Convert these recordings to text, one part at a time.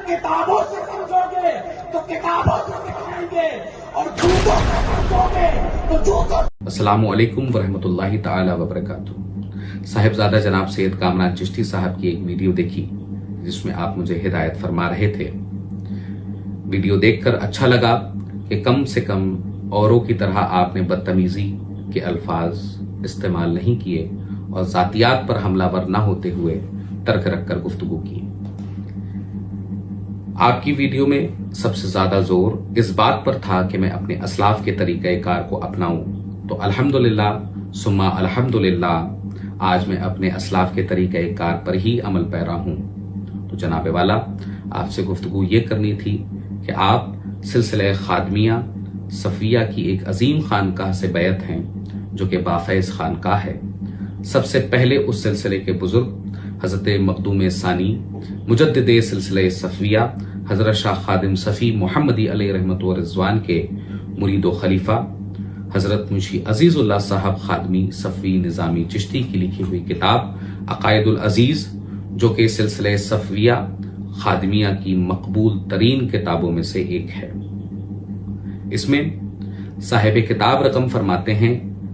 किताबों से समझोगे तो किताबों से सिखाएंगे और जूतों से समझोगे तो जूतों। अस्सलामु अलैकुम वरहमतुल्लाहि ताला वबरकातुहू। साहिबजादा जनाब सैयद कामरान चिश्ती साहब की एक वीडियो देखी जिसमें आप मुझे हिदायत फरमा रहे थे। वीडियो देखकर अच्छा लगा कि कम से कम औरों की तरह आपने बदतमीजी के अल्फाज इस्तेमाल नहीं किए और जातियात पर हमलावर न होते हुए तर्क रखकर गुफ्तगू की। आपकी वीडियो में सबसे ज्यादा जोर इस बात पर था कि मैं अपने असलाफ के तरीक़ेकार को अपनाऊं, तो अल्हम्दुलिल्लाह सुम्मा अल्हम्दुलिल्लाह आज मैं अपने असलाफ के तरीक़ेकार पर ही अमल पैरा हूं। तो जनाबे वाला, आपसे गुफ्तगू ये करनी थी कि आप सिलसिले खादमिया सफिया की एक अजीम खानकाह से बैत हैं जो कि बाफैज़ खानकाह है। सबसे पहले उस सिलसिले के बुजुर्ग हजरत मखदूम सानी मुजद्दिद सिलसिले सफिया हजरत शाह खादिम सफ़ी मोहम्मदी अलैहि रहमत व रिज़वान के मुरीद व खलीफा हजरत मुंशी अजीजुल्लाह साहब खादमी सफ़ी निज़ामी चिश्ती की लिखी हुई किताब अक़ाइदुल अजीज, जो कि सिलसिले सफिया खादमिया की मकबूल तरीन किताबों में से एक है। इसमें साहिब किताब रकम फरमाते हैं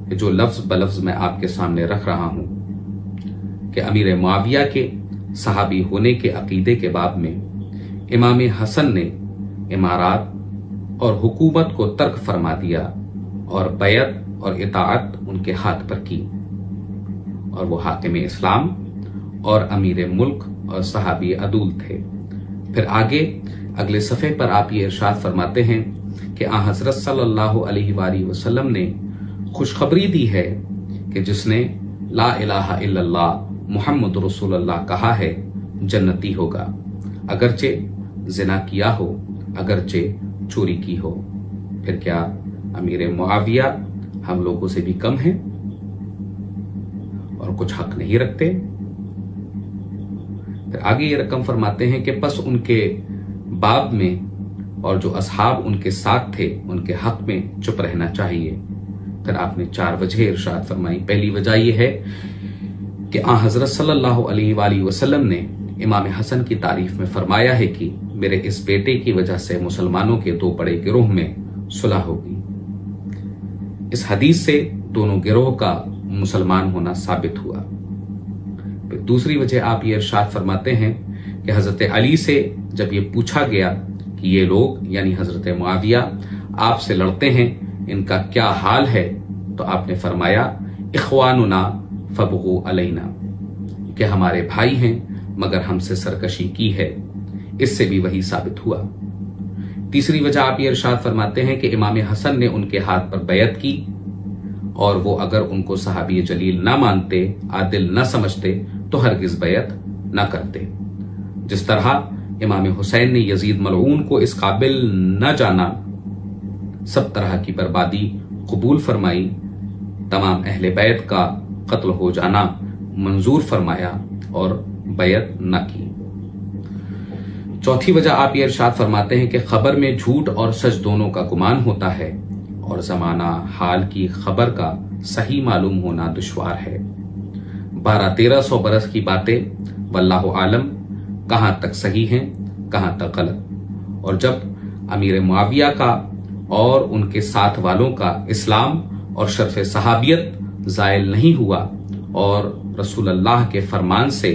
कि जो लफ्ज बलफ्ज मैं आपके सामने रख रहा हूं कि अमीर मुआविया के सहाबी होने के अकीदे के बाब में इमाम हसन ने इमारात और हुकूमत को तर्क फरमा दिया और बैत और इताअत उनके हाथ पर की, और वो हाकिम इस्लाम और अमीर मुल्क और सहाबी अदूल थे। फिर आगे अगले सफ़े पर आप ये इरशाद फरमाते हैं कि आ हजरत सल्लल्लाहु अलैहि वसल्लम ने खुशखबरी दी है कि जिसने ला इलाहा इल्लल्लाह मुहम्मद रसूलुल्लाह कहा है जन्नती होगा, अगरचे जिना किया हो, अगरचे चोरी की हो। फिर क्या अमीर मुआविया हम लोगों से भी कम हैं और कुछ हक नहीं रखते? फिर आगे ये रकम फरमाते हैं कि बस उनके बाब में और जो असहाब उनके साथ थे उनके हक में चुप रहना चाहिए। फिर आपने 4 वजह इरशाद फरमाई। पहली वजह यह है कि आ हजरत सल्लल्लाहु अलैहि वसल्लम ने इमाम हसन की तारीफ में फरमाया है कि मेरे इस बेटे की वजह से मुसलमानों के 2 बड़े गिरोह में सुलह होगी। इस हदीस से दोनों गिरोह का मुसलमान होना साबित हुआ। फिर दूसरी वजह आप ये इरशाद फरमाते हैं कि हजरत अली से जब ये पूछा गया कि ये लोग यानी हजरत मुआविया आपसे लड़ते हैं, इनका क्या हाल है, तो आपने फरमाया इख्वानुना फबगु अलैना, कि हमारे भाई हैं मगर हमसे सरकशी की है। इससे भी वही साबित हुआ। तीसरी वजह आप ये इरशाद फरमाते हैं कि इमाम हसन ने उनके हाथ पर बैत की और वो अगर उनको सहाबी जलील ना मानते, आदिल ना समझते तो हरगिज बैत ना करते। जिस तरह इमाम हुसैन ने यजीद मलऊन को इस काबिल न जाना, सब तरह की बर्बादी कबूल फरमाई, तमाम अहले बैत का कत्ल हो जाना मंजूर फरमाया और बैत न की। चौथी वजह आप ये इरशाद फरमाते हैं कि खबर में झूठ और सच दोनों का गुमान होता है और जमाना हाल की खबर का सही मालूम होना दुश्वार है। 1200-1300 बरस की बातें वल्लाहु आलम कहां तक सही हैं कहां तक गलत। और जब अमीर मुआविया का और उनके साथ वालों का इस्लाम और शर्फ सहाबियत जायल नहीं हुआ और रसूल अल्लाह के फरमान से,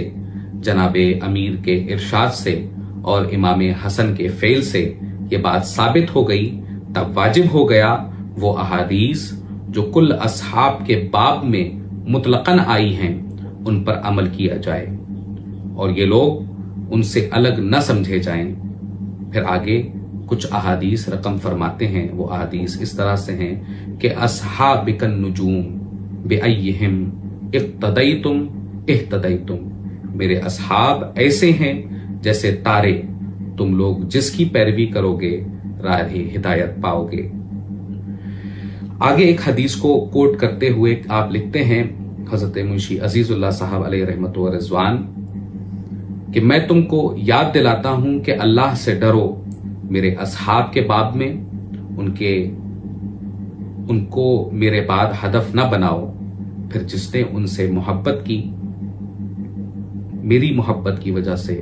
जनाबे अमीर के इरशाद से और इमाम हसन के फेल से ये बात साबित हो गई, तब वाजिब हो गया वो अहादीस जो कुल असहाब के बाब में मुतलकन आई हैं उन पर अमल किया जाए और ये लोग उनसे अलग न समझे जाएं। फिर आगे कुछ अहादीस रकम फरमाते हैं। वो अहादीस इस तरह से हैं कि अस्हाबिकन नुजूम बिअय्यिहिम इक्तदैतुम इह्तदैतुम, मेरे असहाब ऐसे हैं जैसे तारे, तुम लोग जिसकी पैरवी करोगे राह हिदायत पाओगे। आगे एक हदीस को कोट करते हुए आप लिखते हैं, हजरत मुंशी अजीजुल्लाह साहब अलैहि रहमत व रिज़वान, कि मैं तुमको याद दिलाता हूं कि अल्लाह से डरो, मेरे असहाब के बाब में उनको मेरे बाद हदफ न बनाओ। फिर जिसने उनसे मोहब्बत की, मेरी मोहब्बत की वजह से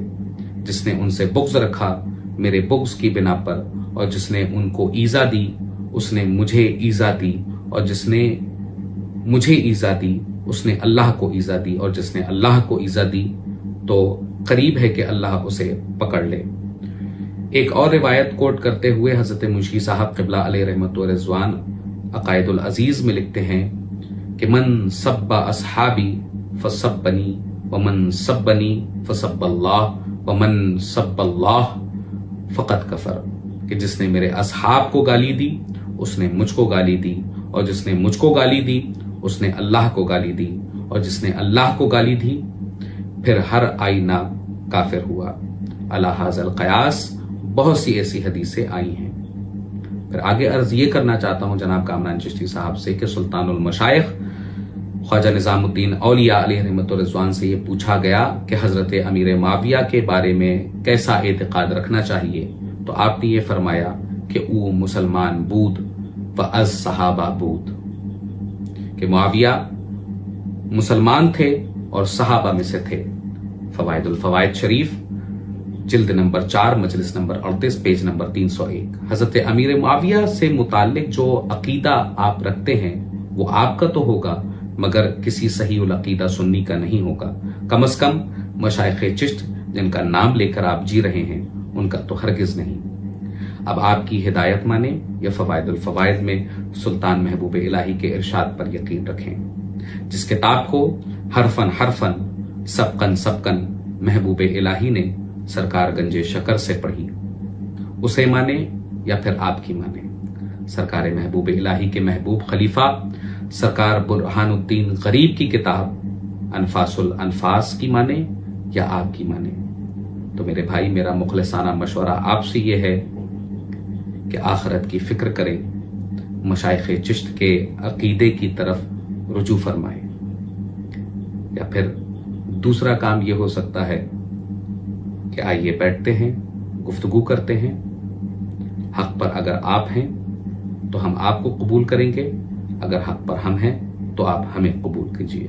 जिसने उनसे बुग़्ज़ रखा मेरे बुग़्ज़ की बिना पर, और जिसने उनको ईज़ा दी उसने मुझे ईज़ा दी, और जिसने मुझे ईज़ा दी उसने अल्लाह को ईज़ा दी, और जिसने अल्लाह को ईज़ा दी तो करीब है कि अल्लाह उसे पकड़ ले। एक और रिवायत कोट करते हुए हज़रत मुंशी साहब क़िबला अलैहि रहमत व रिज़वान अक़ाइदुल अज़ीज़ में लिखते हैं कि मन सब्बा अस्हाबी फसब्बनी व मन सब्बनी फसब्बल्लाह व मन सब्बल्लाह फ़क़त कफ़र, कि जिसने मेरे असहाब को गाली दी उसने मुझको गाली दी, और जिसने मुझको गाली दी उसने अल्लाह को गाली दी, और जिसने अल्लाह को गाली दी फिर हर आईना काफिर हुआ। अला हाज़ल क़यास बहुत सी ऐसी हदीसें आई हैं। फिर आगे अर्ज ये करना चाहता हूं जनाब कामरान चिश्ती साहब से कि सुल्तानुल मशाइख ख्वाजा निज़ामुद्दीन औलिया अलैहि रहमत व रिज़वान से ये पूछा गया कि हजरत अमीर माविया के बारे में कैसा एतिक़ाद रखना चाहिए, तो आपने ये फरमाया कि वो मुसलमान बूद व अज सहाबा बूद, कि मुआविया मुसलमान थे और सहाबा में से थे। फवाइदुल फवाइद शरीफ जिल्द नंबर 4 मजलिस नंबर 38 पेज नंबर 301। हजरत अमीर मुआविया से मुताल्लिक जो अकीदा आप रखते हैं वो आपका तो होगा मगर किसी सही उल अकीदा सुन्नी का नहीं होगा। कम अज कम मशाइख़े चिश्त जिनका नाम लेकर आप जी रहे हैं उनका तो हरगिज नहीं। अब आपकी हिदायत माने या फवाइदुल फवाइद में सुल्तान महबूब इलाही के इरशाद पर यकीन रखें। जिस किताब को हरफन हरफन सबकन सबकन महबूब इलाही ने सरकार गंजे शकर से पढ़ी उसे माने या फिर आपकी माने। सरकार महबूब इलाही के महबूब खलीफा सरकार बुरहानुद्दीन गरीब की किताब अनफासुल अनफास की माने या आपकी माने। तो मेरे भाई, मेरा मुखलिसाना मशवरा आपसे ये है कि आखिरत की फिक्र करें, मशाइख़े चिश्त के अकीदे की तरफ रुजू फरमाएं। या फिर दूसरा काम ये हो सकता है कि आइए बैठते हैं, गुफ्तगू करते हैं। हक पर अगर आप हैं तो हम आपको कबूल करेंगे, अगर हक पर हम हैं तो आप हमें कबूल कीजिए।